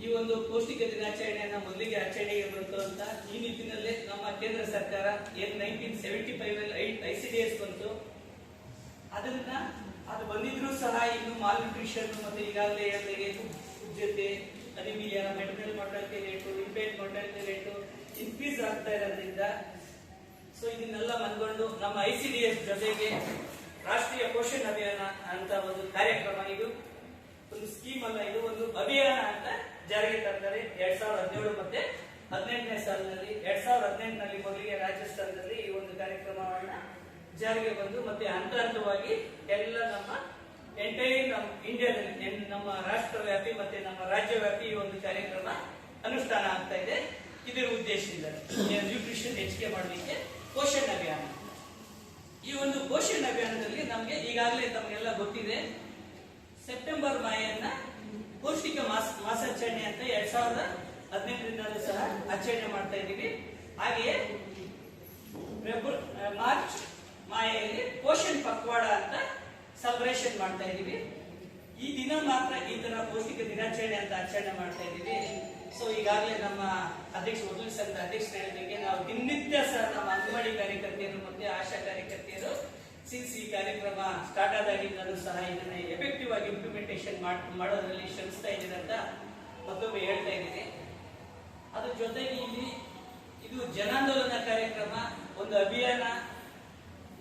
ಈ ಒಂದು ಪೌಷ್ಟಿಕ ದಿನಾಚರಣೆಯನ್ನ ಮೊದಲಿಗೆ ಆಚರಣೆಗೆ ಬಂತು ಅಂತ. ಈ ನಿಟ್ಟಿನಲ್ಲೇ ನಮ್ಮ ಕೇಂದ್ರ ಸರ್ಕಾರ ಏನ್ 1975 ಅಲ್ಲಿ ICDS ಬಂತು, ಅದನ್ನ ಅದು ಬಂದಿದ್ರು ಸಹ ಇನ್ನು ಮಾಲ್ ನ್ಯೂಟ್ರಿಷನ್ ಮತ್ತೆ ಈಗಾಗಲೇ ಜೊತೆ anaemia, maternal mortality rate, infant mortality rate increase ಆಗ್ತಾ ಇರೋದ್ರಿಂದ ಸೊ ಇದನ್ನೆಲ್ಲ ಮನ್ಕೊಂಡು ನಮ್ಮ ICDS ಜೊತೆಗೆ ರಾಷ್ಟ್ರೀಯ ಪೋಷಣ್ ಅಭಿಯಾನ ಅಂತ ಒಂದು ಕಾರ್ಯಕ್ರಮ, ಇದು ಒಂದು ಸ್ಕೀಮ್ ಅಲ್ಲ, ಇದು ಒಂದು ಅಭಿಯಾನ ಅಂತ ಜಾರಿಗೆ ತಂದರೆ 2017 ಮತ್ತೆ 18ನೇ ಸಾಲಿನಲ್ಲಿ 2018ನಲ್ಲಿ ಮೊದಲಿಗೆ ರಾಜಸ್ಥಾನದಲ್ಲಿ ಈ ಒಂದು ಕಾರ್ಯಕ್ರಮವನ್ನ ಜಾರಿಗೆ ಬಂದು ಮತ್ತೆ ಹಂತ ಹಂತವಾಗಿ ಎಲ್ಲ ನಮ್ಮ ಎಂಟೈರ್ ನಮ್ಮ ಇಂಡಿಯಾದಲ್ಲಿ ನಮ್ಮ ರಾಷ್ಟ್ರವ್ಯಾಪಿ ಮತ್ತೆ ನಮ್ಮ ರಾಜ್ಯವ್ಯಾಪಿ ಈ ಒಂದು ಕಾರ್ಯಕ್ರಮ ಅನುಷ್ಠಾನ ಆಗ್ತಾ ಇದೆ. ಇದರ ಉದ್ದೇಶದಿಂದ ನ್ಯೂಟ್ರಿಷನ್ ಹೆಚ್ಚಿಗೆ ಮಾಡಲಿಕ್ಕೆ ಪೋಷಣ್ ಅಭಿಯಾನ. ಈ ಒಂದು ಪೋಷಣ್ ಅಭಿಯಾನದಲ್ಲಿ ನಮಗೆ ಈಗಾಗಲೇ ತಮಗೆಲ್ಲ ಗೊತ್ತಿದೆ, ಸೆಪ್ಟೆಂಬರ್ ಮಾಹೆಯನ್ನ ಪೌಷ್ಟಿಕ ಮಾಸಾಚರಣೆ ಅಂತ 2018ರಿಂದಲೂ ಸಹ ಆಚರಣೆ ಮಾಡ್ತಾ ಇದ್ದೀವಿ. ಹಾಗೆಯೇ ಮಾರ್ಚ್ ಮಾಹೆಯಲ್ಲಿ ಪೋಷಣ್ ಪಕ್ವಾಡ ಅಂತ ಸೆಲೆಬ್ರೇಷನ್ ಮಾಡ್ತಾ ಇದ್ದೀವಿ. ಈ ದಿನ ಮಾತ್ರ ಈ ತರ ಪೌಷ್ಟಿಕ ದಿನಾಚರಣೆ ಅಂತ ಆಚರಣೆ ಮಾಡ್ತಾ ಇದ್ದೀವಿ. ಸೊ ಈಗಾಗಲೇ ನಮ್ಮ ಮೊದಲ ಸಂಘದ ಅಧ್ಯಕ್ಷರು ಹೇಳಿದಂಗೆ ನಾವು ದಿನನಿತ್ಯ ಸಹ ನಮ್ಮ ಅಂಗನವಾಡಿ ಕಾರ್ಯಕರ್ತೆಯರು ಮತ್ತೆ ಆಶಾ ಕಾರ್ಯಕರ್ತೆಯರು ಸಿನ್ಸ್ ಈ ಕಾರ್ಯಕ್ರಮ ಸ್ಟಾರ್ಟ್ ಆದಾಗಿಂದಲೂ ಸಹ ಇದನ್ನ ಎಫೆಕ್ಟಿವ್ ಆಗಿ ಇಂಪ್ಲಿಮೆಂಟೇಷನ್ ಮಾಡೋದ್ರಲ್ಲಿ ಶ್ರಮಿಸ್ತಾ ಇದ್ದೀರಿ ಅಂತ ಮತ್ತೊಮ್ಮೆ ಹೇಳ್ತಾ ಇದ್ದೀನಿ. ಅದ್ರ ಜೊತೆಗೆ ಇಲ್ಲಿ ಇದು ಜನಾಂದೋಲನ ಕಾರ್ಯಕ್ರಮ, ಒಂದು ಅಭಿಯಾನ.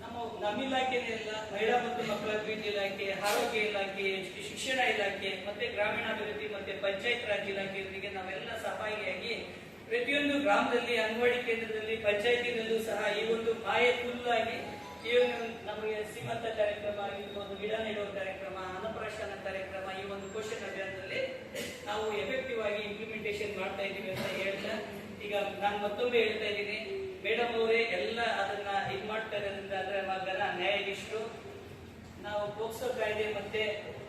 ನಮ್ಮ ಇಲಾಖೆನೇ ಇಲ್ಲ, ಮಹಿಳಾ ಮತ್ತು ಮಕ್ಕಳ ಅಭಿವೃದ್ಧಿ ಇಲಾಖೆ, ಆರೋಗ್ಯ ಇಲಾಖೆ, ಶಿಕ್ಷಣ ಇಲಾಖೆ ಮತ್ತೆ ಗ್ರಾಮೀಣಾಭಿವೃದ್ಧಿ ಮತ್ತೆ ಪಂಚಾಯತ್ ರಾಜ್ ಇಲಾಖೆಯವರಿಗೆ ನಾವೆಲ್ಲ ಸಹಭಾಗಿಯಾಗಿ ಪ್ರತಿಯೊಂದು ಗ್ರಾಮದಲ್ಲಿ, ಅಂಗನವಾಡಿ ಕೇಂದ್ರದಲ್ಲಿ, ಪಂಚಾಯತಿನಲ್ಲೂ ಸಹ ಈ ಒಂದು ಮಾಹೆ ಫುಲ್ ಆಗಿ ಈ ಒಂದು ನಮಗೆ ಸೀಮಂತ ಕಾರ್ಯಕ್ರಮ ಆಗಿರ್ಬೋದು, ಗಿಡ ನೆಡುವ ಕಾರ್ಯಕ್ರಮ, ಅನ್ನಪ್ರಾಶನ ಕಾರ್ಯಕ್ರಮ, ಈ ಒಂದು ಪೋಷಣ್ ಅಭಿಯಾನದಲ್ಲಿ ನಾವು ಎಫೆಕ್ಟಿವ್ ಆಗಿ ಇಂಪ್ಲಿಮೆಂಟೇಷನ್ ಮಾಡ್ತಾ ಇದ್ದೀವಿ ಅಂತ ಹೇಳ್ತಾ ಈಗ ನಾನು ಮತ್ತೊಮ್ಮೆ ಹೇಳ್ತಾ ಇದ್ದೀನಿ, ಮೇಡಮ್ ಅವರೇ ಎಲ್ಲ ಅದನ್ನ ಇದು ಮಾಡ್ತಾ ಇರೋದ್ರಿಂದ ಅದರ ಮಗನ ನ್ಯಾಯಾಧೀಶರು ನಾವು ಪೋಕ್ಸೋ ಕಾಯ್ದೆ ಮತ್ತೆ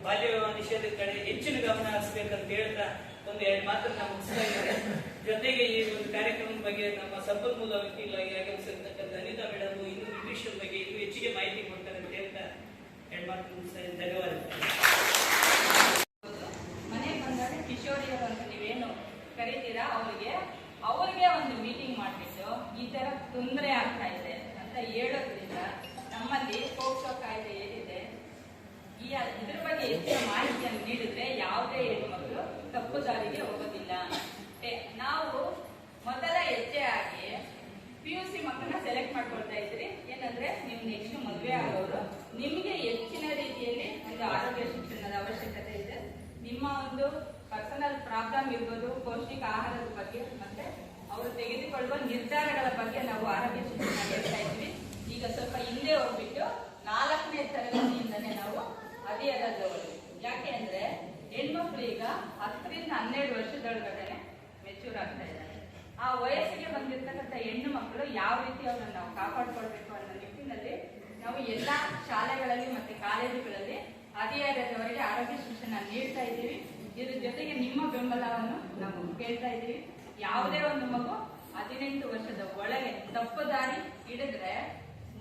ಬಾಲ್ಯ ವಿವಾಹ ನಿಷೇಧದ ಕಡೆ ಹೆಚ್ಚಿನ ಗಮನ ಹರಿಸಬೇಕಂತ ಹೇಳ್ತಾ ಒಂದು 2 ಮಾತನ್ನ ಮುಗಿಸ್ತಾ ಇದ್ದಾರೆ. ಜೊತೆಗೆ ಈ ಒಂದು ಕಾರ್ಯಕ್ರಮದ ಬಗ್ಗೆ ನಮ್ಮ ಸಂಪನ್ಮೂಲ ವ್ಯಕ್ತಿಗಳಾಗಿ ಆಗಮಿಸಿರ್ತಕ್ಕಂಥ ಅನಿತಾ ಮೇಡಮ್ ಇನ್ನು ನ್ಯೂಟ್ರಿಷನ್ ಬಗ್ಗೆ ಇನ್ನೂ ಹೆಚ್ಚಿಗೆ ಮಾಹಿತಿ ಕೊಡ್ತಾರೆ ಅಂತ ಹೇಳ್ತಾ 2 ಮಾತು ಮುಗಿಸ್ತಾ ಇದ್ದೀನಿ. ಧನ್ಯವಾದಗಳು. ಮನೆಗೆ ಬಂದಾಗ ಕಿಶೋರಿಯರು ಅಂತ ನೀವೇನು ಕರೀತೀರಾ ಅವ್ರಿಗೆ ಒಂದು ಮೀಟಿಂಗ್ ಮಾಡಿಬಿಟ್ಟು ಈ ತರ ತೊಂದರೆ ಆಗ್ತಾ ಇದೆ ಅಂತ ಹೇಳೋದ್ರಿಂದ ನಮ್ಮಲ್ಲಿ ಪೋಕ್ಸೋ ಕಾಯ್ದೆ ಏನಿದೆ ಇದ್ರ ಬಗ್ಗೆ ಹೆಚ್ಚಿನ ಮಾಹಿತಿಯನ್ನು ನೀಡಿದ್ರೆ ಯಾವುದೇ ಹೆಣ್ಮಕ್ಳು ತಪ್ಪು ದಾರಿಗೆ ಹೋಗೋದಿಲ್ಲ. ನಾವು ಮೊದಲ ಹೆಜ್ಜೆಯಾಗಿ PUC ಮಕ್ಕಳನ್ನ ಸೆಲೆಕ್ಟ್ ಮಾಡ್ಕೊಳ್ತಾ ಇದ್ರಿ. ಏನಂದ್ರೆ ನೀವು ನೆಕ್ಸ್ಟ್ ಮದುವೆ ಆಗೋರು, ನಿಮಗೆ ಹೆಚ್ಚಿನ ರೀತಿಯಲ್ಲಿ ಒಂದು ಆರೋಗ್ಯ ಶಿಕ್ಷಣದ ಅವಶ್ಯಕತೆ ಇದೆ. ನಿಮ್ಮ ಒಂದು ಪರ್ಸನಲ್ ಪ್ರಾಬ್ಲಮ್ ಇರ್ಬೋದು, ಪೌಷ್ಟಿಕ ಆಹಾರದ ಬಗ್ಗೆ ಮತ್ತೆ ಅವರು ತೆಗೆದುಕೊಳ್ಳುವ ನಿರ್ಧಾರಗಳ ಬಗ್ಗೆ ನಾವು ಆರೋಗ್ಯ ಶಿಕ್ಷಣ ಹೇಳ್ತಾ ಇದ್ವಿ. ಈಗ ಸ್ವಲ್ಪ ಹಿಂದೆ ಹೋಗ್ಬಿಟ್ಟು 4ನೇ ತರಗತಿಯಿಂದನೇ ನಾವು ಹದಿಹರೆಯದವರು. ಯಾಕೆ ಅಂದ್ರೆ ಹೆಣ್ಮಕ್ಳು ಈಗ 10 ರಿಂದ 12 ವರ್ಷದೊಳಗಡೆ ಮೆಚೂರ್ ಆಗ್ತಾ ಇದ್ದಾರೆ. ಆ ವಯಸ್ಸಿಗೆ ಬಂದಿರ್ತಕ್ಕಂಥ ಹೆಣ್ಣು ಮಕ್ಕಳು ಯಾವ ರೀತಿ ಅವ್ರನ್ನ ನಾವು ಕಾಪಾಡ್ಕೊಳ್ಬೇಕು ಅನ್ನೋ ನಿಟ್ಟಿನಲ್ಲಿ ನಾವು ಎಲ್ಲಾ ಶಾಲೆಗಳಲ್ಲಿ ಮತ್ತೆ ಕಾಲೇಜುಗಳಲ್ಲಿ ಹದಿಹರೆಯದವರಿಗೆ ಆರೋಗ್ಯ ಶಿಕ್ಷಣ ನೀಡ್ತಾ ಇದ್ದೀವಿ. ಇದ್ರ ಜೊತೆಗೆ ನಿಮ್ಮ ಬೆಂಬಲವನ್ನು ನಾವು ಕೇಳ್ತಾ ಇದ್ದೀವಿ. ಯಾವುದೇ ಒಂದು ಮಗು 18 ವರ್ಷದ ಒಳಗೆ ತಪ್ಪು ದಾರಿ ಹಿಡಿದ್ರೆ,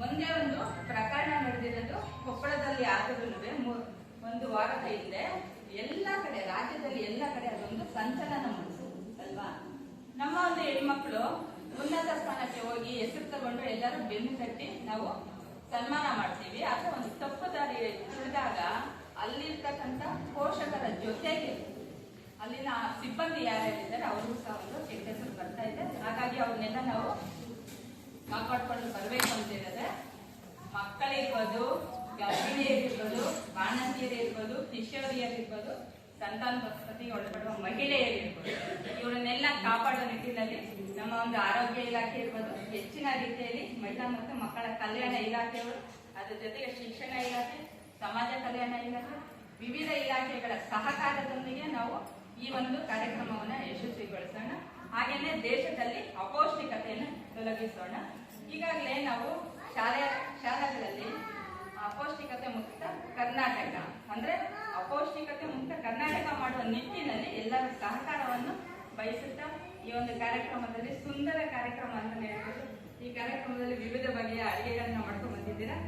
ಒಂದೇ ಒಂದು ಪ್ರಕರಣ ನಡೆದಿರೋದು ಕೊಪ್ಪಳದಲ್ಲಿ ಆದ್ರೂ ಒಂದು ವಾರದ ಹಿಂದೆ ಎಲ್ಲಾ ಕಡೆ ರಾಜ್ಯದಲ್ಲಿ ಎಲ್ಲಾ ಕಡೆ ಅದೊಂದು ಸಂಚಲನ ಮೂಡಿಸು ಅಲ್ವಾ. ನಮ್ಮ ಒಂದು ಹೆಣ್ಮಕ್ಳು ಉನ್ನತ ಸ್ಥಾನಕ್ಕೆ ಹೋಗಿ ಹೆಸರು ತಗೊಂಡು ಎಲ್ಲರೂ ಬೆನ್ನು ತಟ್ಟಿ ನಾವು ಸನ್ಮಾನ ಮಾಡ್ತೀವಿ. ಆದ್ರೆ ಒಂದು ತಪ್ಪು ದಾರಿ ಹಿಡಿದಾಗ ಅಲ್ಲಿರ್ತಕ್ಕಂಥ ಪೋಷಕರ ಜೊತೆಗೆ ಅಲ್ಲಿನ ಸಿಬ್ಬಂದಿ ಯಾರ್ಯಾರಿದ್ದಾರೆ ಅವ್ರಿಗೂ ಸಹ ಒಂದು ಕೆಟ್ಟ ಹೆಸರು ಬರ್ತಾ ಇದೆ. ಹಾಗಾಗಿ ಅವನ್ನೆಲ್ಲ ನಾವು ಕಾಪಾಡ್ಕೊಂಡು ಬರ್ಬೇಕು ಅಂತ ಹೇಳಿದ್ರೆ ಮಕ್ಕಳಿರ್ಬೋದು, ಗರ್ಭಿಣಿಯರಿರ್ಬೋದು, ಬಾಣಂತಿಯರಿರ್ಬೋದು, ಕಿಶೋರಿಯರಿರ್ಬೋದು, ಸಂತಾನೋತ್ಪತ್ತಿಗೆ ಒಳಪಡುವ ಮಹಿಳೆಯರಿರ್ಬೋದು, ಇವರನ್ನೆಲ್ಲ ಕಾಪಾಡೋ ನಿಟ್ಟಿನಲ್ಲಿ ನಮ್ಮ ಒಂದು ಆರೋಗ್ಯ ಇಲಾಖೆ ಇರ್ಬೋದು, ಹೆಚ್ಚಿನ ರೀತಿಯಲ್ಲಿ ಮಹಿಳಾ ಮತ್ತು ಮಕ್ಕಳ ಕಲ್ಯಾಣ ಇಲಾಖೆಯವರು, ಅದರ ಜೊತೆಗೆ ಶಿಕ್ಷಣ ಇಲಾಖೆ, ಸಮಾಜ ಕಲ್ಯಾಣ ಇಲಾಖೆ, ವಿವಿಧ ಇಲಾಖೆಗಳ ಸಹಕಾರದೊಂದಿಗೆ ನಾವು ಈ ಒಂದು ಕಾರ್ಯಕ್ರಮವನ್ನು ಯಶಸ್ವಿಗೊಳಿಸೋಣ. ಹಾಗೇನೆ ದೇಶದಲ್ಲಿ ಅಪೌಷ್ಟಿಕತೆಯನ್ನು ತೊಲಗಿಸೋಣ. ಈಗಾಗಲೇ ನಾವು ಶಾಲೆಗಳಲ್ಲಿ ಅಪೌಷ್ಟಿಕತೆ ಮುಕ್ತ ಕರ್ನಾಟಕ ಅಂದ್ರೆ ಅಪೌಷ್ಟಿಕತೆ ಮುಕ್ತ ಕರ್ನಾಟಕ ಮಾಡುವ ನಿಟ್ಟಿನಲ್ಲಿ ಎಲ್ಲರ ಸಹಕಾರವನ್ನು ಬಯಸುತ್ತಾ ಈ ಒಂದು ಕಾರ್ಯಕ್ರಮದಲ್ಲಿ ಸುಂದರ ಕಾರ್ಯಕ್ರಮ ಅಂತ ಹೇಳ್ಬೋದು. ಈ ಕಾರ್ಯಕ್ರಮದಲ್ಲಿ ವಿವಿಧ ಬಗೆಯ ಅಡಿಗೆಗಳನ್ನ ಮಾಡ್ಕೊಂಡು ಬಂದಿದ್ದೀರಾ.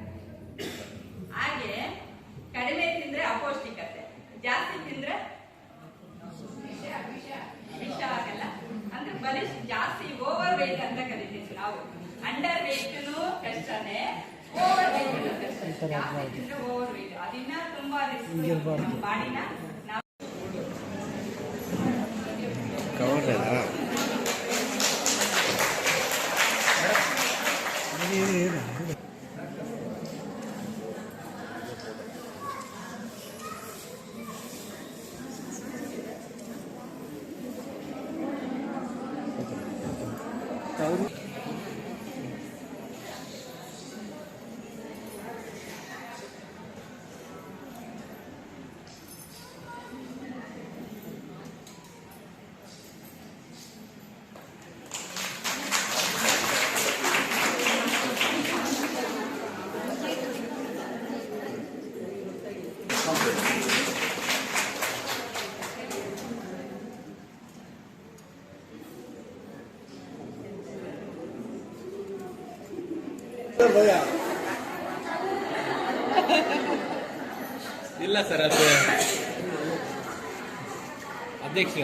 ಹಾಗೆ ಕಡಿಮೆ ತಿಂದ್ರೆ ಅಪೌಷ್ಟಿಕತೆ, ಜಾಸ್ತಿ ತಿಂದ್ರೆ ವಿಷ ಆಗಲ್ಲ. ಅಂದ್ರೆ ಬಲಿಷ್ಠ ಜಾಸ್ತಿ ಓವರ್ ವೇಟ್ ಅಂತ ಕರಿತೀವಿ ನಾವು. ಅಂಡರ್ ವೇಟ್ನು ಕಷ್ಟನೇ, ಓವರ್ ವೇಟ್ ಕಷ್ಟ. ಜಾಸ್ತಿ ತಿಂದ್ರೆ ಓವರ್ ವೇಟ್, ಅದನ್ನ ತುಂಬಾ ರಿಸ್ಕ್ ನಮ್ಮ ಬಾಡಿನ ನಾವು ಇಲ್ಲ ಸರ್, ಅದು ಅಧ್ಯಕ್ಷ